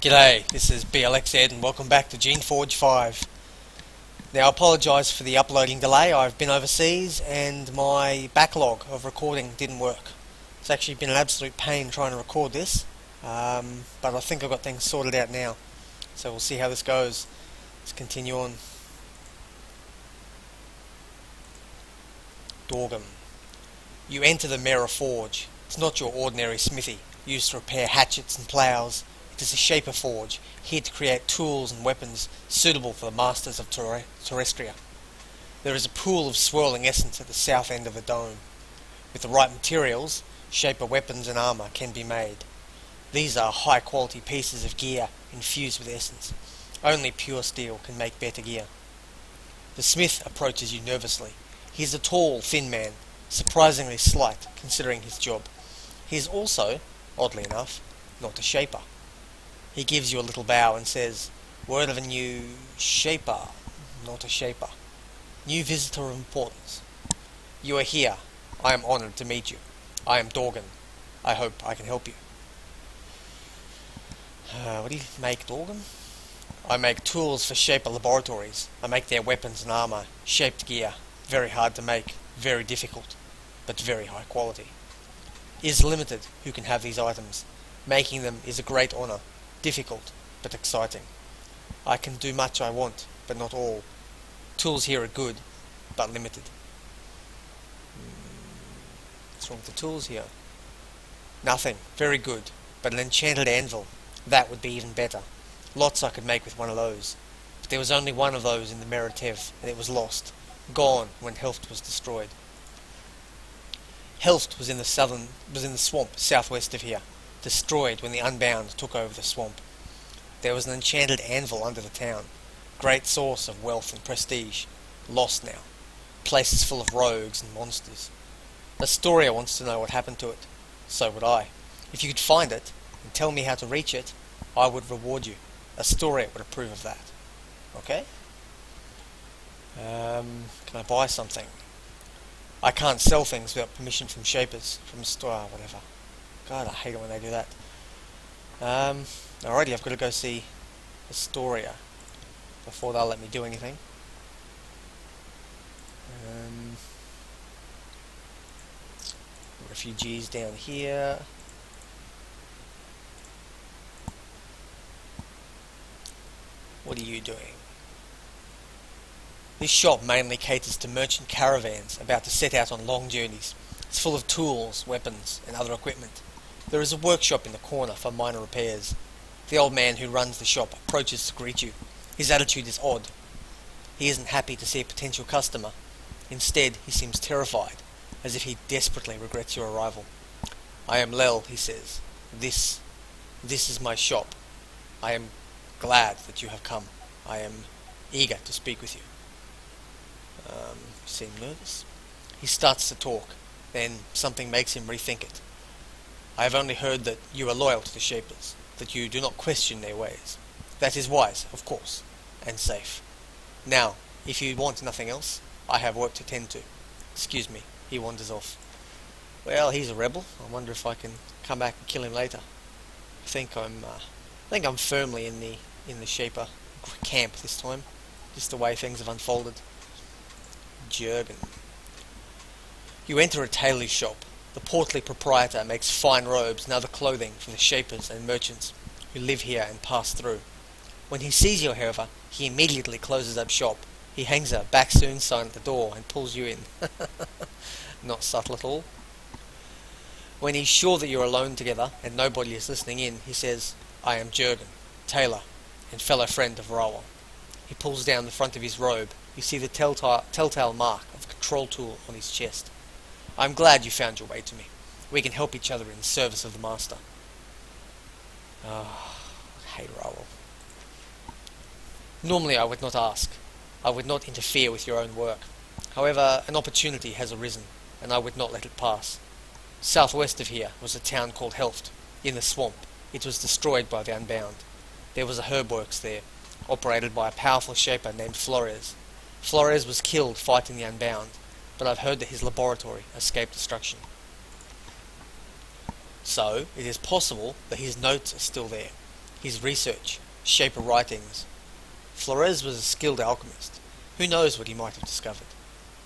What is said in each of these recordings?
G'day, this is Blxz and welcome back to Geneforge 5. Now I apologise for the uploading delay. I've been overseas and my backlog of recording didn't work. It's actually been an absolute pain trying to record this, but I think I've got things sorted out now. So we'll see how this goes. Let's continue on. Dorgham. You enter the Mera forge. It's not your ordinary smithy, used to repair hatchets and ploughs. It is a shaper forge, here to create tools and weapons suitable for the masters of Terrestria. There is a pool of swirling essence at the south end of the dome. With the right materials, shaper weapons and armour can be made. These are high quality pieces of gear infused with essence. Only pure steel can make better gear. The smith approaches you nervously. He is a tall, thin man, surprisingly slight considering his job. He is also, oddly enough, not a shaper. He gives you a little bow and says, "Word of a new shaper, not a shaper. New visitor of importance. You are here. I am honoured to meet you. I am Dorgham. I hope I can help you." What do you make, Dorgham? "I make tools for shaper laboratories. I make their weapons and armour, shaped gear. Very hard to make, very difficult, but very high quality. It is limited who can have these items. Making them is a great honour. Difficult, but exciting. I can do much I want, but not all. Tools here are good, but limited." What's wrong with the tools here? "Nothing. Very good, but an enchanted anvil. That would be even better. Lots I could make with one of those. But there was only one of those in the Mera, and it was lost. Gone when Helft was destroyed." Helft was in the swamp southwest of here. Destroyed when the Unbound took over the swamp. There was an enchanted anvil under the town. Great source of wealth and prestige. Lost now. Place is full of rogues and monsters. Astoria wants to know what happened to it. So would I. If you could find it and tell me how to reach it, I would reward you. Astoria would approve of that. Okay? Can I buy something? I can't sell things without permission from shapers, from a store, whatever. God, I hate it when they do that. Alrighty, I've got to go see Astoria before they'll let me do anything. Refugees down here. What are you doing? This shop mainly caters to merchant caravans about to set out on long journeys. It's full of tools, weapons, and other equipment. There is a workshop in the corner for minor repairs. The old man who runs the shop approaches to greet you. His attitude is odd. He isn't happy to see a potential customer. Instead, he seems terrified, as if he desperately regrets your arrival. "I am Lel," he says. This is my shop. I am glad that you have come. I am eager to speak with you." You seem nervous. He starts to talk, then something makes him rethink it. "I have only heard that you are loyal to the Shapers, that you do not question their ways. That is wise, of course, and safe. Now, if you want nothing else, I have work to tend to. Excuse me." He wanders off. Well, he's a rebel. I wonder if I can come back and kill him later. I think I'm firmly in the Shaper camp this time, just the way things have unfolded. Jurgen. You enter a tailor's shop. The portly proprietor makes fine robes and other clothing for the shapers and merchants who live here and pass through. When he sees you, however, he immediately closes up shop. He hangs a "back soon" sign at the door and pulls you in. Not subtle at all. When he's sure that you're alone together and nobody is listening in, he says, "I am Jurgen, tailor, and fellow friend of Rawal." He pulls down the front of his robe. You see the telltale mark of a control tool on his chest. "I'm glad you found your way to me. We can help each other in the service of the Master." I hate Rawal. "Normally I would not ask. I would not interfere with your own work. However, an opportunity has arisen, and I would not let it pass. Southwest of here was a town called Helft, in the swamp. It was destroyed by the Unbound. There was a herb works there, operated by a powerful shaper named Flores. Flores was killed fighting the Unbound, but I've heard that his laboratory escaped destruction. So, it is possible that his notes are still there. His research, Shaper writings. Flores was a skilled alchemist. Who knows what he might have discovered?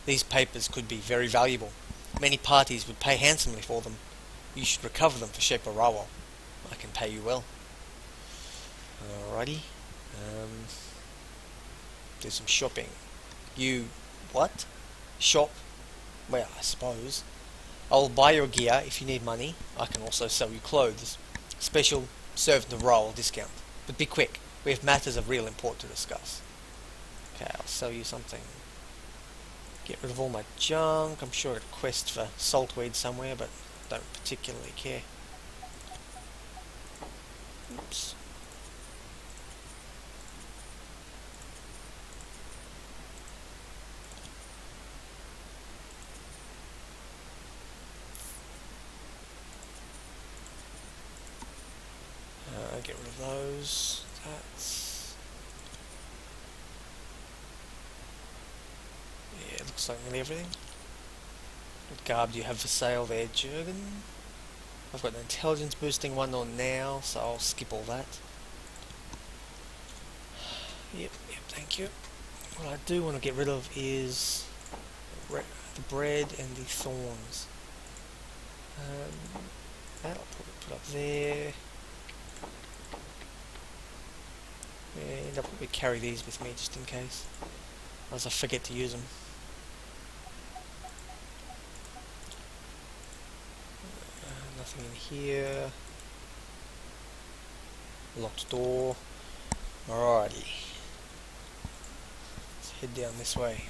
These papers could be very valuable. Many parties would pay handsomely for them. You should recover them for Shaper Rawal. I can pay you well. Alrighty. Do some shopping. You... what? Shop? Well, I suppose. I'll buy your gear if you need money. I can also sell you clothes. Special servant of Rawal discount. But be quick. We have matters of real import to discuss. Okay, I'll sell you something. Get rid of all my junk. I'm sure I got a quest for saltweed somewhere, but don't particularly care. Oops. Get rid of those. That's... yeah, looks like nearly everything. What garb do you have for sale there, Jurgen? I've got an intelligence boosting one on now, so I'll skip all that. Yep, thank you. What I do want to get rid of is the bread and the thorns. That I'll probably put up there. Yeah, I'll probably carry these with me just in case, otherwise I forget to use them. Nothing in here. Locked door. Alrighty. Let's head down this way.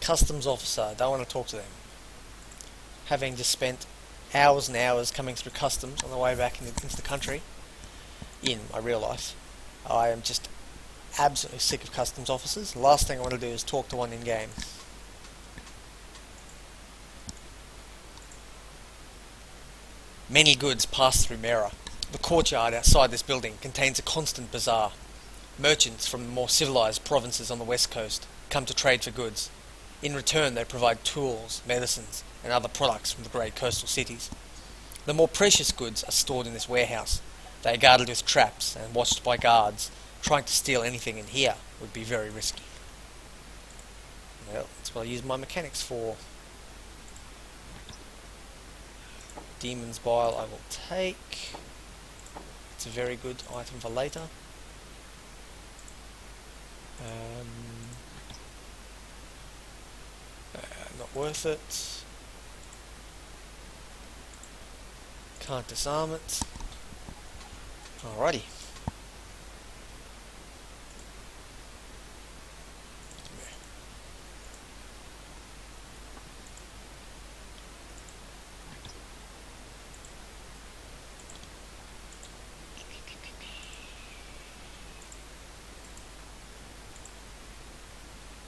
Customs officer, don't want to talk to them. Having just spent hours and hours coming through customs on the way back into the country, in my real life, I am just absolutely sick of customs officers. The last thing I want to do is talk to one in game. Many goods pass through Mera. The courtyard outside this building contains a constant bazaar. Merchants from the more civilized provinces on the west coast come to trade for goods. In return, they provide tools, medicines, and other products from the great coastal cities. The more precious goods are stored in this warehouse. They are guarded with traps and watched by guards. Trying to steal anything in here would be very risky. Well, that's what I use my mechanics for. Demon's Bile I will take. It's a very good item for later. Not worth it. Can't disarm it. Alrighty.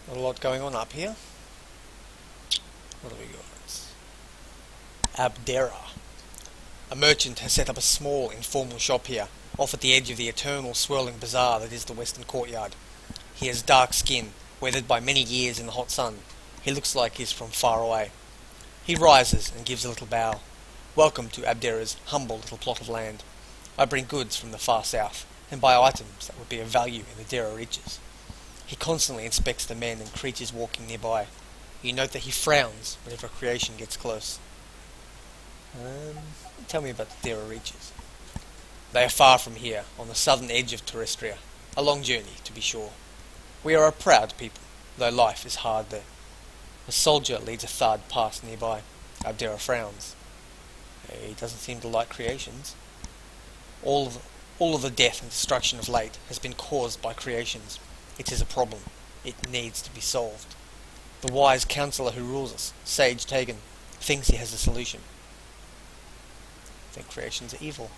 Not a lot going on up here. What do we got? Abdera. A merchant has set up a small, informal shop here, off at the edge of the eternal swirling bazaar that is the western courtyard. He has dark skin, weathered by many years in the hot sun. He looks like he's from far away. He rises and gives a little bow. Welcome to Abdera's humble little plot of land. I bring goods from the far south, and buy items that would be of value in the Dera reaches. He constantly inspects the men and creatures walking nearby. You note that he frowns whenever a creation gets close. Tell me about the Dera reaches. They are far from here, on the southern edge of Terrestria. A long journey, to be sure. We are a proud people, though life is hard there. A soldier leads a thud past nearby. Abdera frowns. He doesn't seem to like creations. All of the death and destruction of late has been caused by creations. It is a problem. It needs to be solved. The wise counselor who rules us, Sage Tegan, thinks he has a solution. I think creations are evil.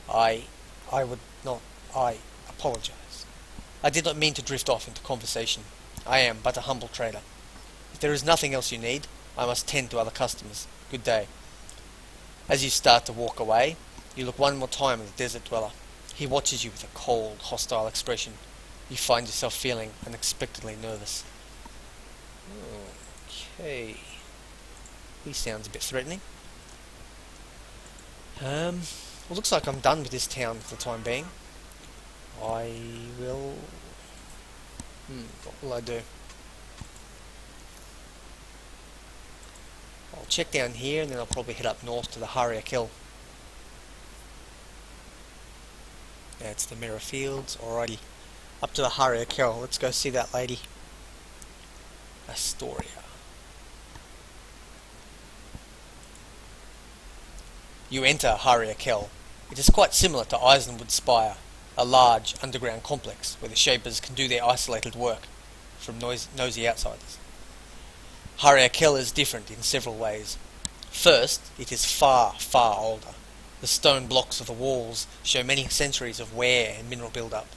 I apologize. I did not mean to drift off into conversation. I am but a humble trader. If there is nothing else you need, I must tend to other customers. Good day. As you start to walk away, you look one more time at the desert dweller. He watches you with a cold, hostile expression. You find yourself feeling unexpectedly nervous. Okay. He sounds a bit threatening. Well, looks like I'm done with this town for the time being. I will... what will I do? I'll check down here and then I'll probably head up north to the Haria Kill. That's the Mera Fields. Alrighty. Up to the Haria Kill. Let's go see that lady. Astoria. You enter Haria Kel. It is quite similar to Eisenwood Spire, a large underground complex where the Shapers can do their isolated work from nosy outsiders. Haria Kel is different in several ways. First, it is far, far older. The stone blocks of the walls show many centuries of wear and mineral build-up.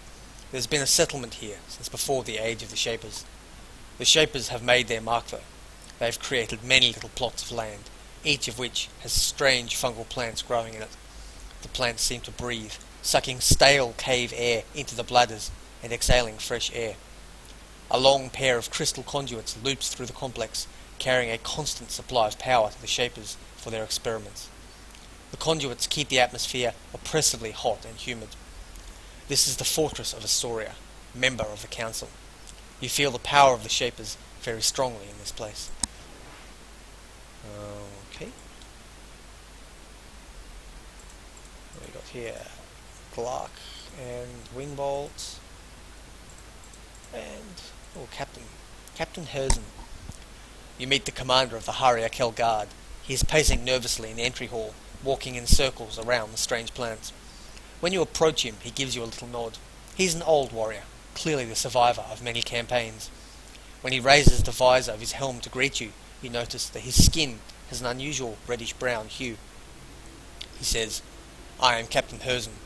There has been a settlement here since before the age of the Shapers. The Shapers have made their mark though. They have created many little plots of land, each of which has strange fungal plants growing in it. The plants seem to breathe, sucking stale cave air into the bladders and exhaling fresh air. A long pair of crystal conduits loops through the complex, carrying a constant supply of power to the Shapers for their experiments. The conduits keep the atmosphere oppressively hot and humid. This is the fortress of Astoria, member of the council. You feel the power of the Shapers very strongly in this place. Okay. What we got here? Clark and Wingbolt. And Captain Herzen. You meet the commander of the Haria Kel Guard. He is pacing nervously in the entry hall, walking in circles around the strange plants. When you approach him, he gives you a little nod. He's an old warrior, clearly the survivor of many campaigns. When he raises the visor of his helm to greet you, you notice that his skin has an unusual reddish-brown hue. He says, "I am Captain Herzen.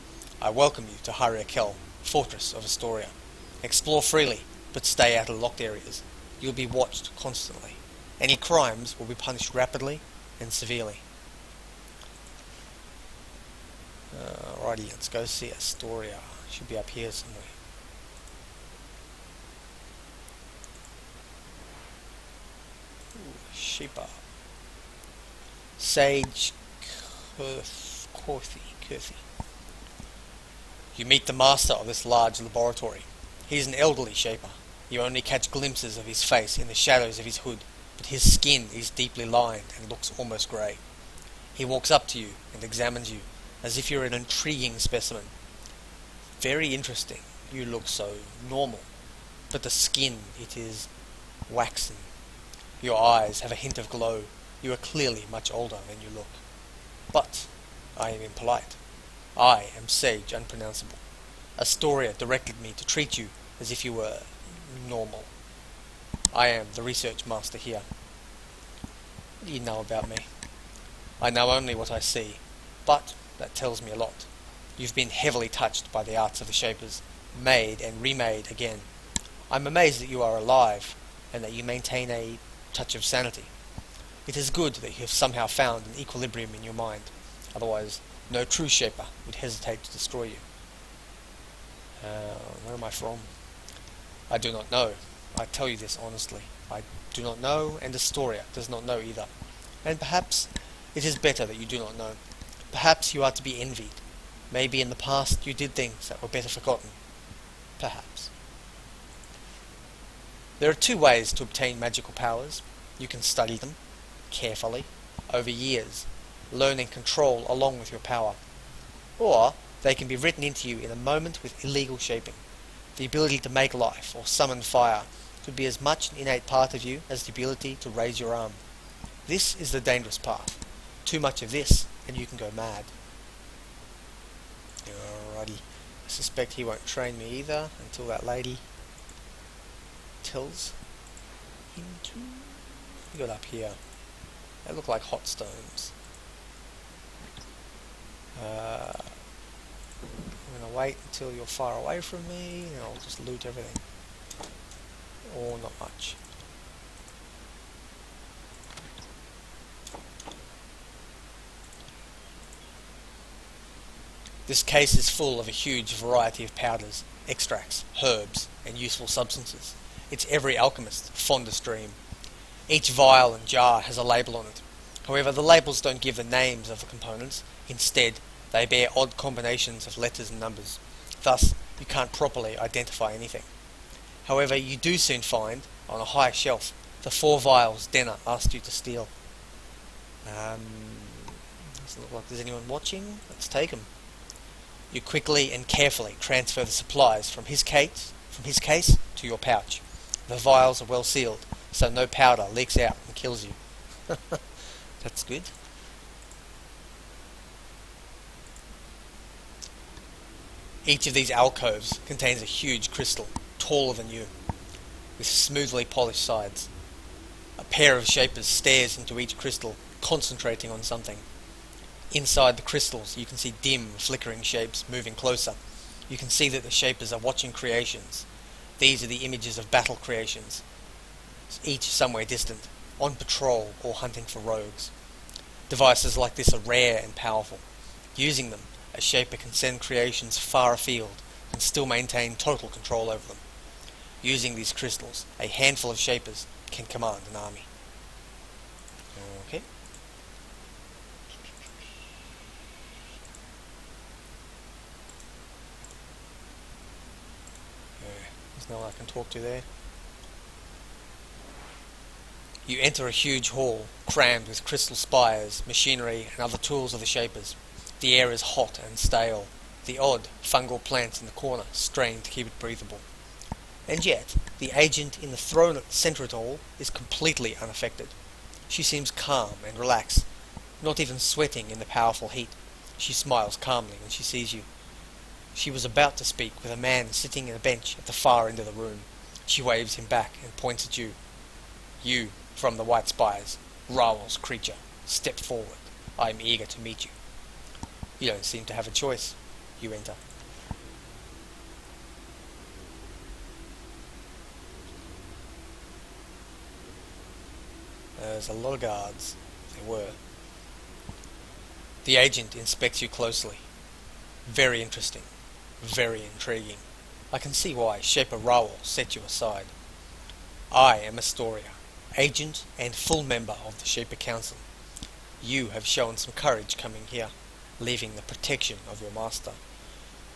I welcome you to Haria Kel, fortress of Astoria. Explore freely, but stay out of locked areas. You'll be watched constantly. Any crimes will be punished rapidly and severely." Alrighty, let's go see Astoria. Should be up here somewhere. Sheepa. Sage Kurthi. You meet the master of this large laboratory. He is an elderly Shaper. You only catch glimpses of his face in the shadows of his hood, but his skin is deeply lined and looks almost grey. He walks up to you and examines you, as if you're an intriguing specimen. Very interesting. You look so normal. But the skin, it is waxen. Your eyes have a hint of glow. You are clearly much older than you look. But I am impolite. I am Sage Unpronounceable. Astoria directed me to treat you as if you were normal. I am the research master here. What do you know about me? I know only what I see, but that tells me a lot. You've been heavily touched by the arts of the Shapers, made and remade again. I'm amazed that you are alive, and that you maintain a touch of sanity. It is good that you have somehow found an equilibrium in your mind. Otherwise, no true Shaper would hesitate to destroy you. Where am I from? I do not know. I tell you this honestly. I do not know, and Astoria does not know either. And perhaps it is better that you do not know. Perhaps you are to be envied. Maybe in the past you did things that were better forgotten. Perhaps. There are two ways to obtain magical powers. You can study them, carefully, over years, learn and control along with your power. Or they can be written into you in a moment with illegal shaping. The ability to make life or summon fire could be as much an innate part of you as the ability to raise your arm. This is the dangerous path. Too much of this and you can go mad. Alrighty. I suspect he won't train me either until that lady tells him to. We got up here. They look like hot stones. I'm gonna wait until you're far away from me and I'll just loot everything. Or not much. This case is full of a huge variety of powders, extracts, herbs, and useful substances. It's every alchemist's fondest dream. Each vial and jar has a label on it, However, the labels don't give the names of the components. Instead, they bear odd combinations of letters and numbers. Thus, you can't properly identify anything. However, you do soon find, on a high shelf, the 4 vials Denner asked you to steal. Doesn't look like there's anyone watching. Let's take them. You quickly and carefully transfer the supplies from his case to your pouch. The vials are well sealed, so no powder leaks out and kills you. That's good. Each of these alcoves contains a huge crystal, taller than you, with smoothly polished sides. A pair of shapers stares into each crystal, concentrating on something. Inside the crystals you can see dim, flickering shapes moving closer. You can see that the shapers are watching creations. These are the images of battle creations, each somewhere distant, on patrol or hunting for rogues. Devices like this are rare and powerful. Using them, a shaper can send creations far afield and still maintain total control over them. Using these crystals, a handful of shapers can command an army. Okay. There's no one I can talk to there. You enter a huge hall, crammed with crystal spires, machinery, and other tools of the shapers. The air is hot and stale. The odd, fungal plants in the corner strain to keep it breathable. And yet, the agent in the throne at the centre of it all is completely unaffected. She seems calm and relaxed, not even sweating in the powerful heat. She smiles calmly when she sees you. She was about to speak with a man sitting on a bench at the far end of the room. She waves him back and points at you. You, from the White Spires, Raoul's creature, step forward. I am eager to meet you. You don't seem to have a choice. You enter. There's a lot of guards. There were. The agent inspects you closely. Very interesting. Very intriguing. I can see why Shaper Raoul set you aside. I am Astoria, agent and full member of the Shaper Council. You have shown some courage coming here, leaving the protection of your master.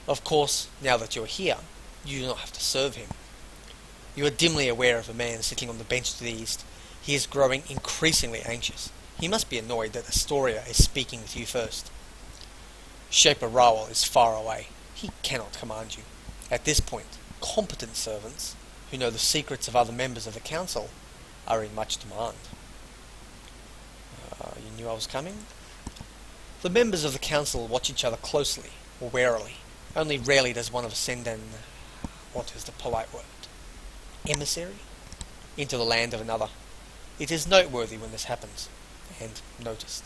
Of course, now that you're here, you do not have to serve him. You are dimly aware of a man sitting on the bench to the east. He is growing increasingly anxious. He must be annoyed that Astoria is speaking with you first. Shaper Raoul is far away. He cannot command you. At this point, competent servants, who know the secrets of other members of the council, are in much demand. You knew I was coming? The members of the council watch each other closely, or warily. Only rarely does one of us send an, what is the polite word, emissary, into the land of another. It is noteworthy when this happens, and noticed.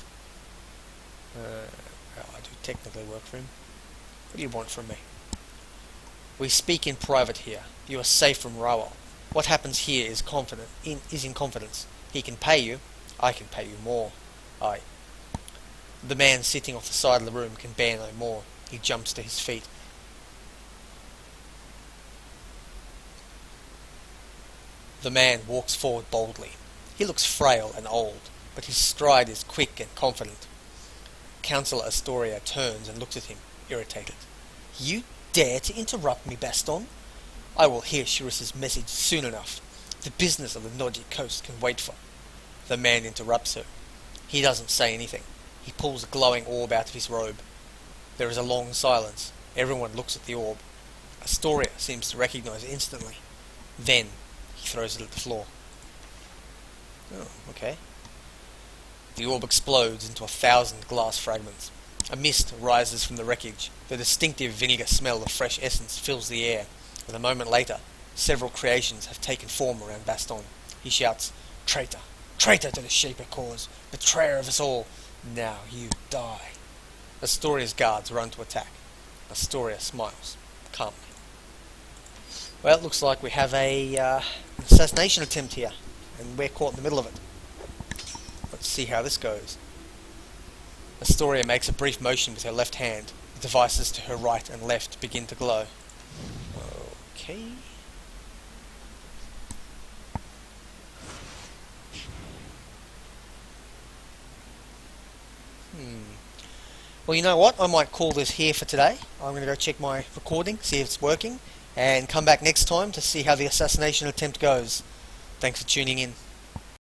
I do technically work for him. What do you want from me? We speak in private here. You are safe from Raoul. What happens here is in confidence. He can pay you. I can pay you more. The man sitting off the side of the room can bear no more. He jumps to his feet. The man walks forward boldly. He looks frail and old, but his stride is quick and confident. Councillor Astoria turns and looks at him, irritated. You dare to interrupt me, Baston? I will hear Shiris's message soon enough. The business of the Nodgy Coast can wait for. The man interrupts her. He doesn't say anything. He pulls a glowing orb out of his robe. There is a long silence. Everyone looks at the orb. Astoria seems to recognize it instantly. Then he throws it at the floor. Oh, okay. The orb explodes into 1,000 glass fragments. A mist rises from the wreckage. The distinctive vinegar smell of fresh essence fills the air, and a moment later, several creations have taken form around Baston. He shouts, "Traitor! Traitor to the Shaper cause! Betrayer of us all! Now you die!" Astoria's guards run to attack. Astoria smiles, calmly. Well, it looks like we have an assassination attempt here, and we're caught in the middle of it. Let's see how this goes. Astoria makes a brief motion with her left hand. The devices to her right and left begin to glow. Okay. Well, you know what? I might call this here for today. I'm going to go check my recording, see if it's working, and come back next time to see how the assassination attempt goes. Thanks for tuning in.